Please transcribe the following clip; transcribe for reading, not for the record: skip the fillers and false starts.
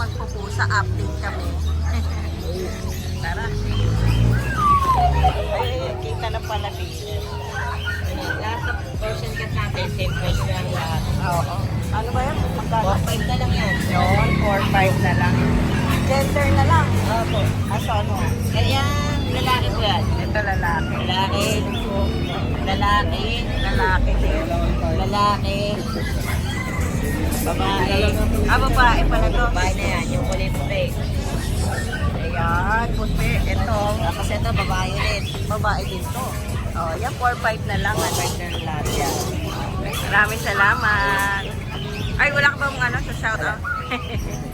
magpupusa, update kami. Tara. Ay, kita na pala dito. Lahat ng portion cut natin, same price lang lahat. Oo. Ano ba yan? Magkano? 4-5 na lang yan. Yun, 4-5 na lang. Gender na lang. Opo. Aso ano? Kaya lalaki po yan. Ito lalaki. Lalaki. Lalaki. Lalaki din. Lalaki. Babae. Babae pala to. Babae na yan, yung kulay puti. Ayan, puti. Ito, Tapos ito, babae ulit. babae din to. Oh, yan 4-5 na lang. 4-5 na lang lahat yan. Maraming salamat. Ay, wala ka bang ano sa shout out?